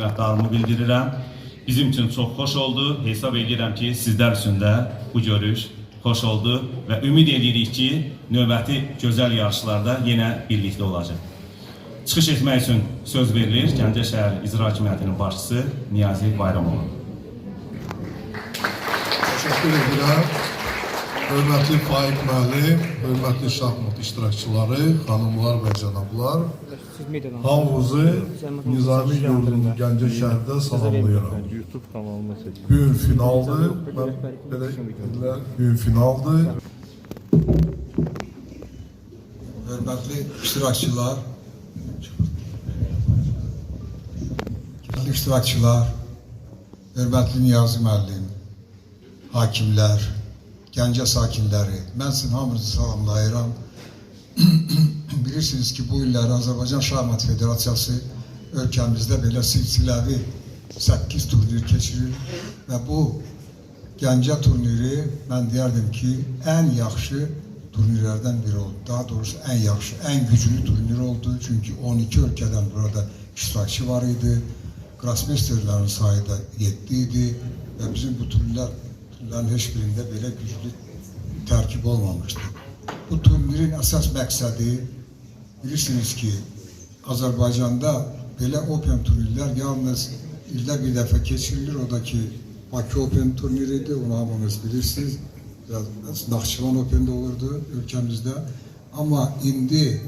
minnətdarlığımı bildirirəm. Bizim üçün çox xoş oldu. Hesab edirəm ki, sizlər üçün də bu görüş xoş oldu və ümid edirik ki, növbəti gözəl yarışlarda yenə birlikdə olacaq. Çıxış etmək üçün söz verilir Gəncə şəhər İcra Hakimiyyətinin başçısı Niyazi Bayramoğlu. Təşəkkür edirəm. Hörmətli Faik müəllim, hörmətli şahmat iştirakçıları, xanımlar və cənablar, hamınızı Nizami yurdunun Gəncə şəhərdə salamlayıram. Bugün finaldır, bugün finaldır. Hörmətli iştirakçılar, hörmətli Niyazi müəllim, hakimlər, Gəncə sakinləri, mən sizin hamınızı salamlayıram. Bilirsiniz ki, bu illəri Azərbaycan Şahmat Federasiyası ölkəmizdə belə silsiləvi 8 turnir keçirir və bu Gəncə turniri, mən deyərdim ki, ən yaxşı turnirlərdən biri oldu. Daha doğrusu ən yaxşı, ən güclü turnir oldu. Çünki 12 ölkədən burada iştirakçı var idi. Grossmeisterlərin sayı da 7 idi və bizim bu turnirlərin heç birində belə güclü tərkib olmamışdı. Bu turnirin əsas məqsədi, bilirsiniz ki, Azərbaycanda belə Open turnirlər yalnız ildə bir dəfə keçirilir. O da ki, Bakı Open turniridir, onu hamınız bilirsiniz. Naxçıvan Open'də olurdu ölkəmizdə. Amma indi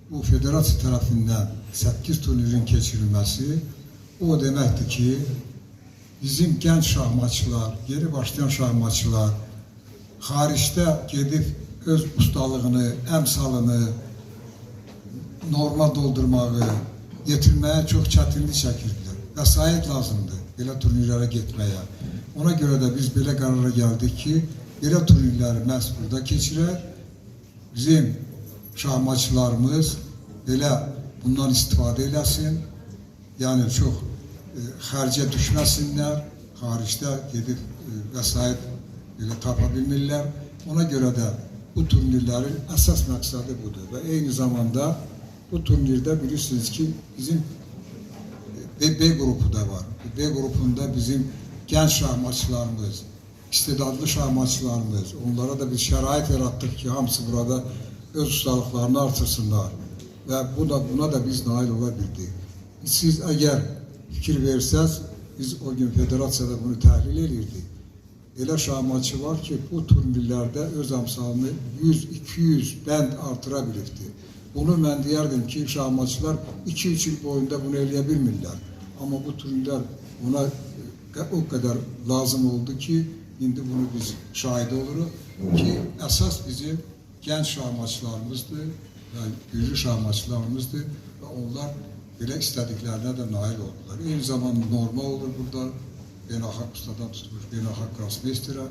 bu federasiya tərəfindən 8 turnirin keçirilməsi o deməkdir ki, bizim gənc şahmatçılar, yeni başlayan şahmatçılar xaricdə gedib öz ustalığını, əmsalını, norma doldurmağı, yetirməyə çox çətinlik çəkirdilər. Vəsait lazımdır belə turnirlərə getməyə. Ona görə də biz belə qərara gəldik ki, belə turnirləri məhz burada keçirək. Bizim şahmatçılarımız belə bundan istifadə eləsin. Yəni çox xərcə düşməsinlər, xaricdə gedib vəsait belə tapa bilmirlər. Ona görə də bu turnirlərin əsas məqsədi budur və eyni zamanda bu turnirdə bilirsiniz ki, bizim B qrupu da var. B qrupunda bizim gənc şahmatçılarımız, istedadlı şahmatçılarımız, onlara da bir şərait yaratdıq ki, hamısı burada öz ustalıqlarını artırsınlar və buna da biz nail ola bildik. Siz əgər fikir versəz, biz o gün federasiyada bunu təhlil edirdik. Elə şahmatçı var ki, bu turnirlərdə öz əmsalını 100-200 bənd artıra bilibdir. Bunu mən deyərdim ki, şahmatçılar 2-3 il boyunda bunu eləyə bilmirlər. Amma bu turnirlər ona o qədər lazım oldu ki, indi bunu biz şahidi oluruq ki, əsas bizim gənc şahmatçılarımızdır və güclü şahmatçılarımızdır və onlar belə istədiklərinə də nail oldular. Eyni zamanda norma olur burada, beynəlxalq ustadan tutmuş, beynəlxalq grossmeisterə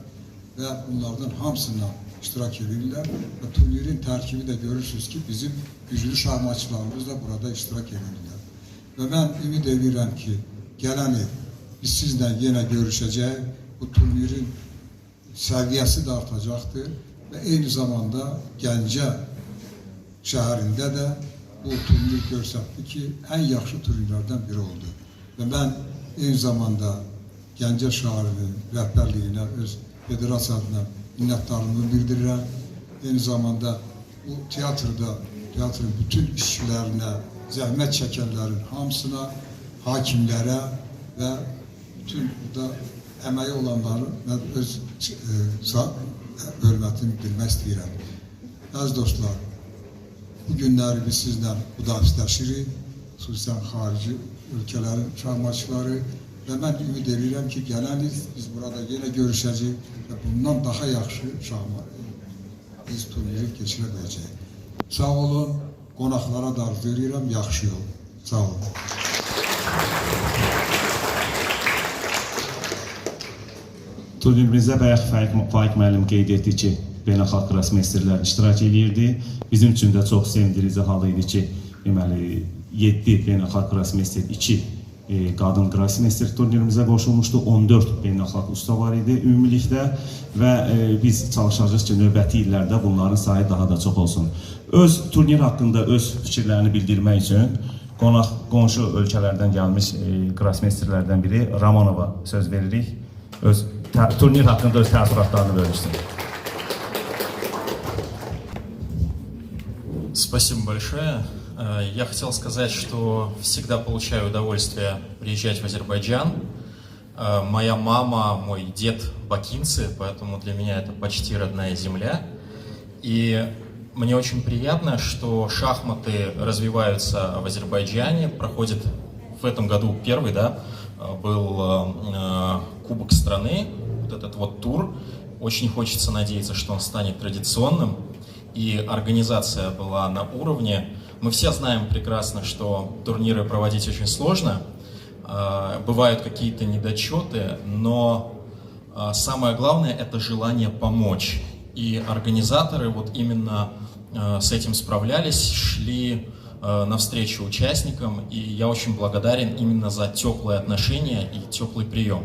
və bunlardan hamısından iştirak edirlər və turnirin tərkibi də görürsünüz ki, bizim güclü şahmatçılarımız da burada iştirak edirlər. Və mən ümid edirəm ki, gələn il biz sizlə yenə görüşəcək, bu turnirin səviyyəsi də artacaqdır və eyni zamanda Gəncə şəhərində də bu turnir görsətdi ki, ən yaxşı turnirlərdən biri oldu. Və mən eyni zamanda Gəncə şəhərinin rəhbərliyinə, öz federasiyasına minnətdarlığımı bildirirəm. Eyni zamanda bu teatrın bütün işçilərinə, zəhmət çəkənlərin hamısına, hakimlərə və bütün burada əməyi olanların mən öz hörmətimi bilmək istəyirəm. Əziz dostlar, bu günləri biz sizlə müdafiləşirik, xüsusən xarici ölkələrin şahmatçıları və mən ümid edirəm ki, gələn il biz burada yenə görüşəcəyik və bundan daha yaxşı biz turniri keçirə biləcəyik. Sağ olun, qonaqlara da arzu edirəm, yaxşı yol. Sağ olun. Turnirimizdə bayaq Faik müəllim qeyd etdi ki, beynəlxalq grossmeisterlər iştirak edirdi. Bizim üçün də çox sevindirici hal idi ki, deməli 7 beynəlxalq grossmeister, 2 qadın grossmeister turnirimizə qoşulmuşdu. 14 beynəlxalq usta var idi ümumilikdə və biz çalışacağız ki, növbəti illərdə bunların sayı daha da çox olsun. Öz turnir haqqında öz fikirlərini bildirmək üçün qonaq qonşu ölkələrdən gəlmiş grossmeysterlərdən biri Romanova söz veririk. Turnir haqqında öz təəssüratlarını bölüşsün. Спасибо большое. Я хотел сказать, что всегда получаю удовольствие приезжать в Азербайджан. Моя мама, мой дед бакинцы, поэтому для меня это почти родная земля. И мне очень приятно, что шахматы развиваются в Азербайджане. Проходит в этом году первый, да, был Кубок страны, вот этот вот тур. Очень хочется надеяться, что он станет традиционным. И организация была на уровне. Мы все знаем прекрасно, что турниры проводить очень сложно. Бывают какие-то недочеты, но самое главное — это желание помочь. И организаторы вот именно с этим справлялись, шли навстречу участникам, и я очень благодарен именно за теплые отношения и теплый прием.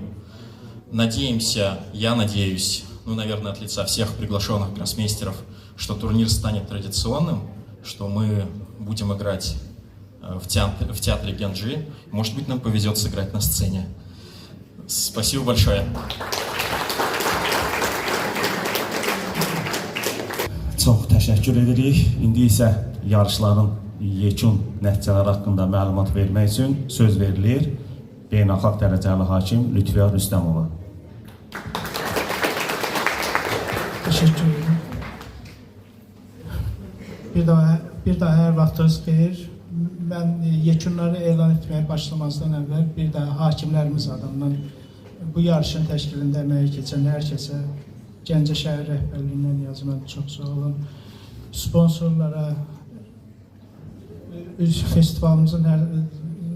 Надеемся, я надеюсь, ну, наверное, от лица всех приглашенных гроссмейстеров, что турнир станет традиционным, что мы будем играть в театре Генджи. Может быть, нам повезет сыграть на сцене. Спасибо большое. Çox təşəkkür edirik. İndi isə yarışların yekun nəticələri haqqında məlumat vermək üçün söz verilir beynəlxalq dərəcəli hakim Lütfiyə Rüstəmova. Teşekkür ederim. Bir daha hər vaxtınız xeyir. Mən yekunları elan etməyə başlamazdan əvvəl bir daha hakimlərimiz adından bu yarışın təşkilində əməyi keçən hər kəsə, Gəncə şəhər rəhbərliyindən yazılan çox sağ olun. Sponsorlara, festivalımızın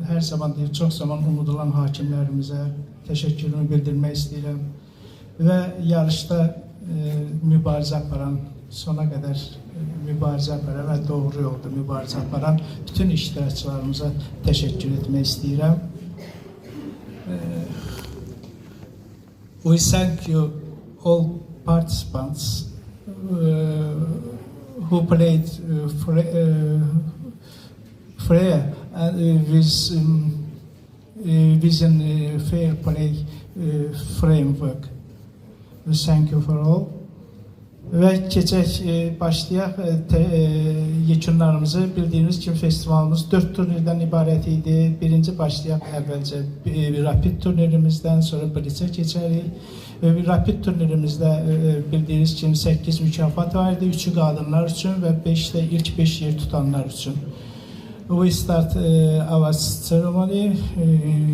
hər zaman deyil, çox zaman unudulan hakimlərimizə təşəkkürümü bildirmək istəyirəm. Və yarışda mübarizə aparan, sona qədər mübarizə aparan və doğru yolda mübarizə aparan bütün iştirakçılarımıza təşəkkür etmək istəyirəm. We thank you all participants who played fair and within fair play framework. We thank you for all. Və başlayaq yekunlarımızı. Bildiyiniz kimi festivalımız 4 turnirdən ibarət idi. Birinci başlayaq əvvəlcə rapid turnirimizdən, sonra blitzə keçərik. Rapid turnirimizdə bildiyiniz kimi 8 mükafat var idi. 3'ü qadınlar üçün və 5 də ilk 5 yer tutanlar üçün. We start our ceremony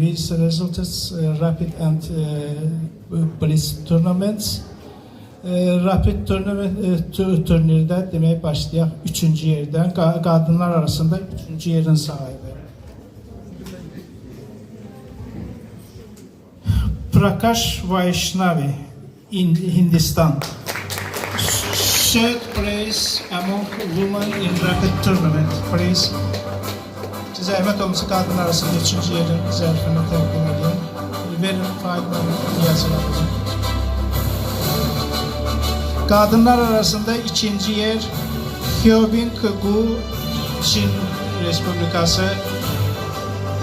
with results rapid and blitz tournaments. Rapid turnirdə demək başlayaq 3-cü yerdən, qadınlar arasında 3-cü yerin sahibi. Prakash Vaishnavi in Hindistan. Third place among women in rapid tournament. Please. Zəhmət olmasa qadınlar arasında 3-cü yerin zərfini təqdim edin. Verin faydalarını yazılarını. Kadınlar arasında 2. yer Hyobin Kıgu, Çin Respublikası.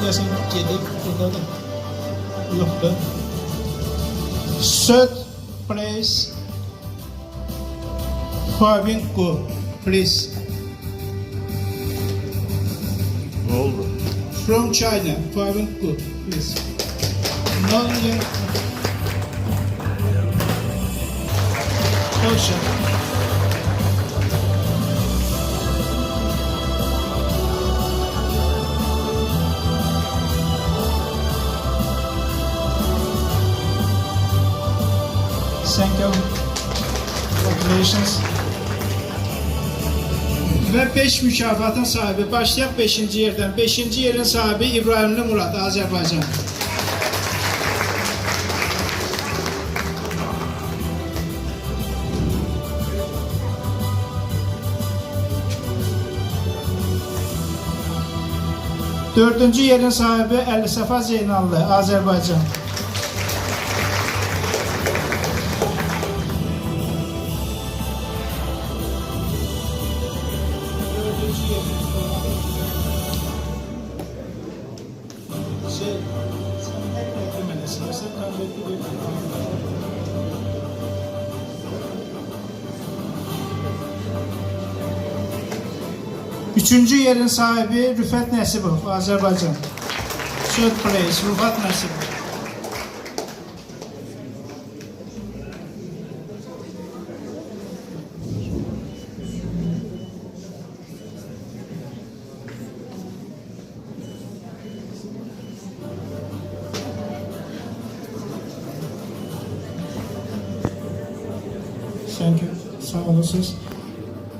Yasin gedib, burada da yoxdur. Third place Hyobin Kıgu, please. Oldu. From China, Hyobin Kıgu, please. No, yeah. Polsha. Thank you. Congratulations. Ve 5 mükafatın sahibi. Başlayaq 5-ci yerdən. 5-ci yerin sahibi İbrahimli Murad, Azərbaycan. Dördüncü yerin sahibi Əli Səfa Zeynallı, Azərbaycan. Üçüncü yerin sahibi Rüfət Nəsibov, Azərbaycan. Third place, Rüfət Nəsibov. Thank you. Sağ olasınız.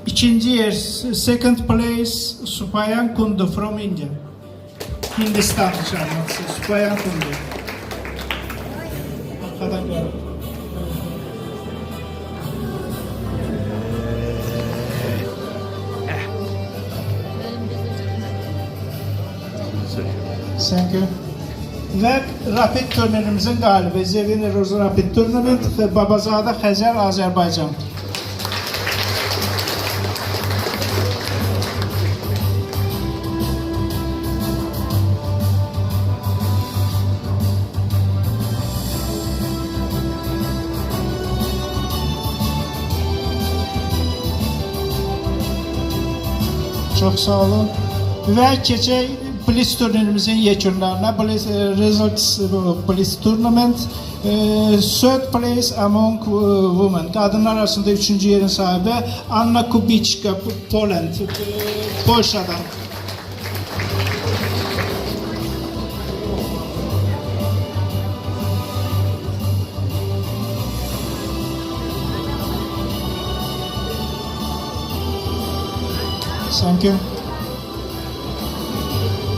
İkinci yer, second place, Supayan Kundu from India. Hindistan şarkısı, Supayan Kundu. Arkadan gel. Thank you. Ve rapid turnirimizin galibi Zevin Roz Rapid Tournament ve Babazada Xəzər Azərbaycan. Çok sağ olun. Ve keçək Blitz turnirimizin yekunlarına. Results Blitz Tournament. Third place among women. Kadınlar arasında üçüncü yerin sahibi Anna Kubicka, Poland. Polşa'dan. Thank you.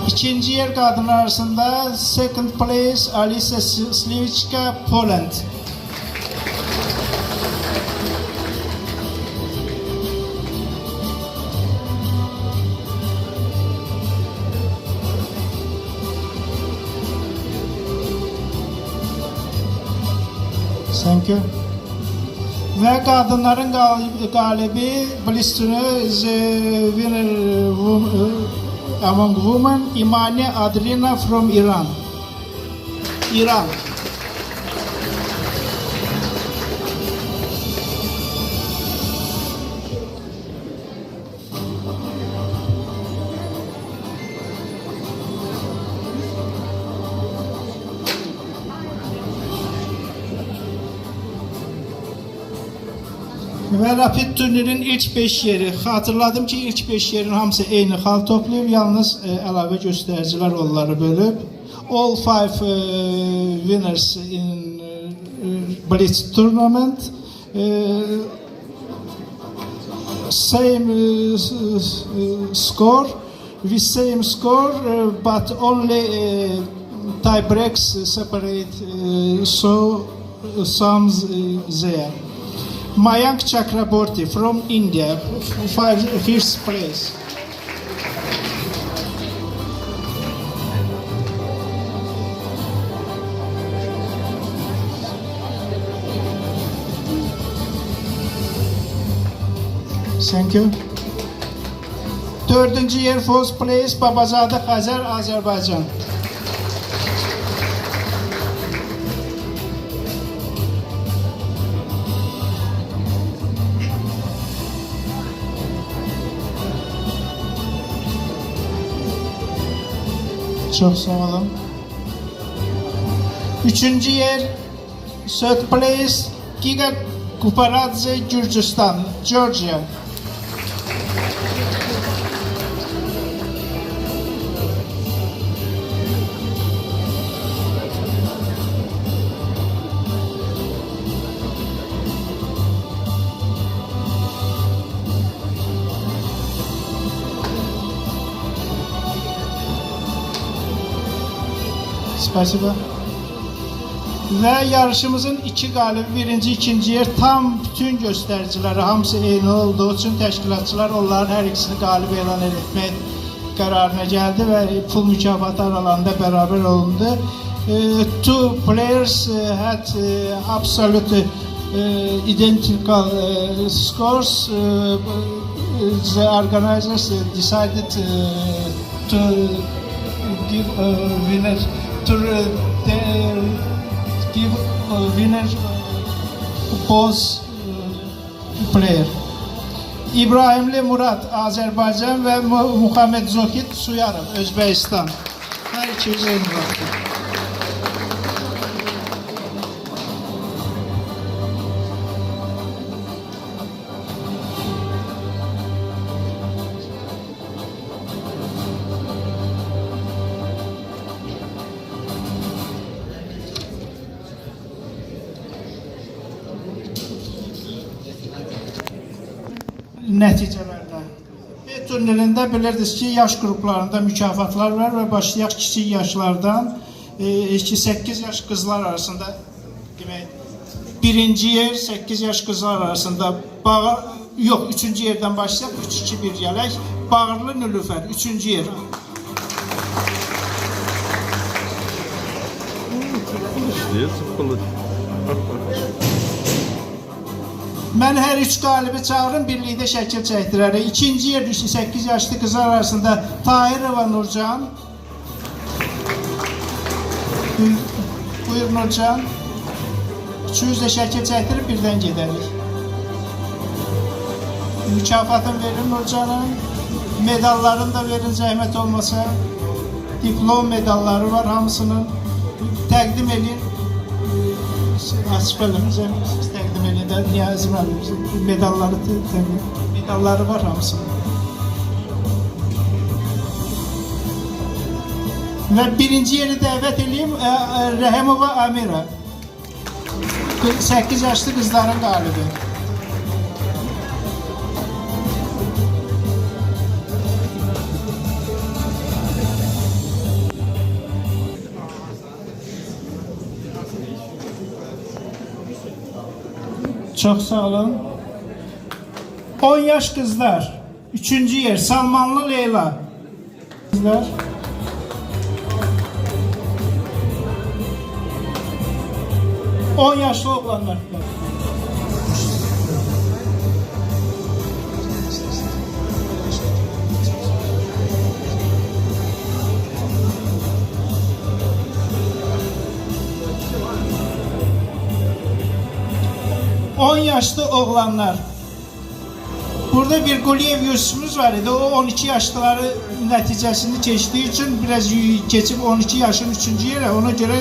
İkinci yer kadınlar arasında second place Alisa Slivička, Poland. Thank you. Ve kadınların galibi Blitz winner among women Imane Adrina from Iran. Iran. Ve Rapid turnirin ilk 5 yeri. Hatırladım ki ilk 5 yerin hamısı eyni xal toplayıb, yalnız əlavə göstəricilər onları bölüb. All 5 winners in Blitz tournament same score with same score but only tie breaks separate so sums there. Mayank Chakraborty from India, first place. Thank you. Dördüncü yer first place Babazada Xəzər Azərbaycan. Çok sağ olun. Üçüncü yer third place Giga Kuparadze, Gürcistan, Georgia. Spasiba. Ve yarışımızın iki galibi, birinci, ikinci yer tam bütün göstericileri hamısı eyni olduğu için təşkilatçılar onların her ikisini galip elan etmek kararına geldi ve pul mükafatı aralarında beraber olundu. Two players had absolute identical scores. The organizers decided to give a winner to give a winner both player. İbrahimli Murad Azərbaycan və Muhammed Zohid Suyarov Özbəkistan. Hər ikimiz eyni vaxtda. Nəticələrlə. Turnirində bilirsiniz ki, yaş qruplarında mükafatlar var və başlayaq kiçik yaşlardan 8 yaş qızlar arasında demək birinci yer 8 yaş qızlar arasında yox 3-cü yerdən başlayaq 3-2-1 gələk. Bağırlı Nülüfər 3-cü yer. İşte sıfırlı. Mən hər üç qalibi çağırın, birlikdə şəkil çəkdirərək. İkinci yer düşdü 8 yaşlı qızlar arasında Tahirova Nurcan. Buyur Nurcan. Üçünüz də şəkil çəkdirib birdən gedərik. Mükafatını verin Nurcan'ın. Medallarını da verin zəhmət olmasa. Diplom medalları var hamısının. Təqdim edin. Açıq bölümümüzə təqdim edin. Niyazi müəllimimizin medalları var hamısının. Və birinci yeri dəvət edeyim Rəhimova Amira. 8 yaşlı qızların qalibi. Çok sağ olun. 10 yaş kızlar. 3. yer Salmanlı Leyla. Kızlar. On yaşlı oğlanlar. On yaşlı oğlanlar. Burada bir Quliyev Yusuf'umuz var idi. O 12 yaşlıları nəticəsini keçdiği için biraz keçib 12 yaşın 3. yere. Ona göre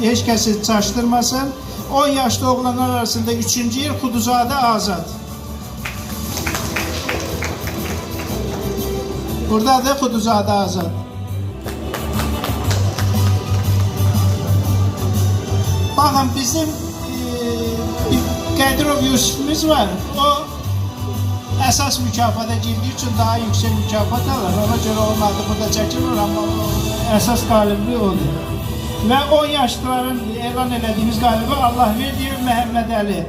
hiç kəsi çaşdırmasın. 10 yaşlı oğlanlar arasında 3. yer Xuduzadə Azad. Burada da Xuduzadə Azad. Bakın bizim Qədirov Yusuf'umuz var. O əsas mükafata girdiği için daha yüksek mükafat alır. Ona göre onun adı burada çekilir ama əsas qalibi odur. Ve 10 yaşlıların elan elədiyimiz qalibi Allahverdiyev Məhəmməd Əli.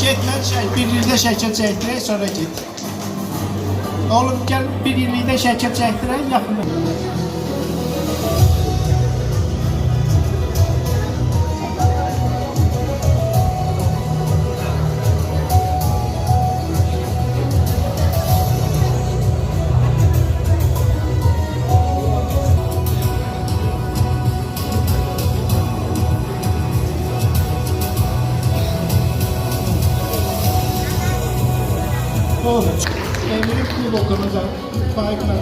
Get lan bir ildə şəkil çəkdirək, sonra get. Oğlum gel bir ildə şəkil çəkdirək, yaxın. Olur. Eminim klub okulunda farkına.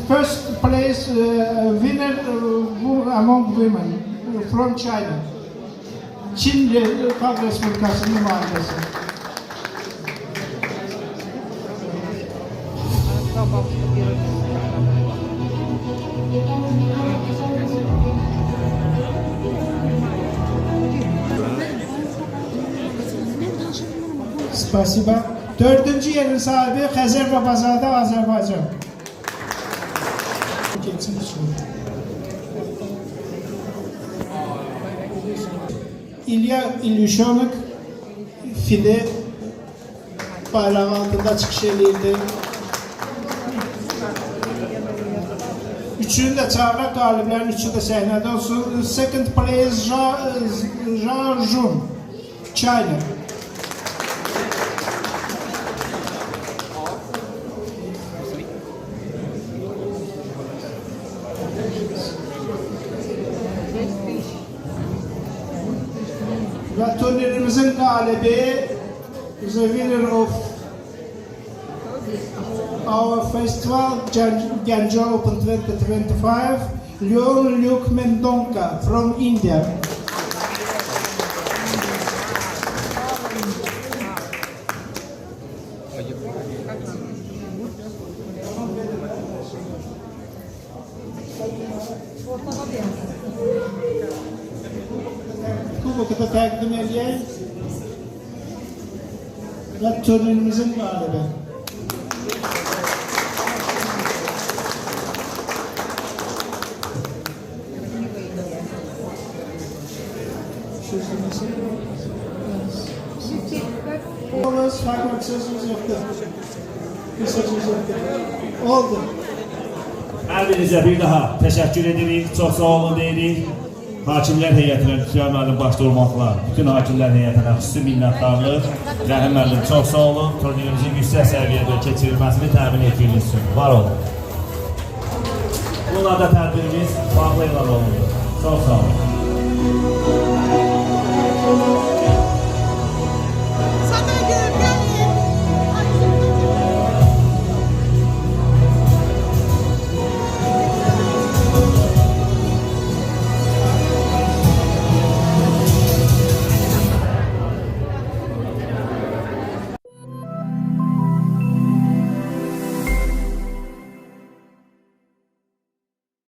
First place winner among women. From China. Çin Halk Respublikası'nın nümayəndəsi. Spasiba. 4. yerin sahibi Xəzər Babazadə Azərbaycan. Geçsin sonra. İlya İlyushonik fide bayrağı altında çıxış edirdi. 3. Üçünü də çağıraq, qaliblərin üçü də səhnədə olsun. Second place, Zha Jun, China. Və turnirimizin qalibi, the winner of our festival, Guangzhou Open 2025, Leon Luke Mendonca from India. Kuboku da təqdim edək və turnirimizin qalibi. Olmaz, farklı sözümüz yoktu. Bir sözümüz yoktu. Oldu. Hər birinizə bir daha təşəkkür edirik, çox sağ olun deyirik. Hakimlər heyətinə, Lütfiyar müəllim başda olmaqla, bütün hakimlər heyətinə xüsusi minnətdarlıq. Rəhim müəllim, çox sağ olun. Turnirimizin yüksək səviyyədə keçirilməsini təmin etdiyiniz üçün. Var olun. Bununla da tədbirimiz bağlı elan olundu. Çox sağ olun.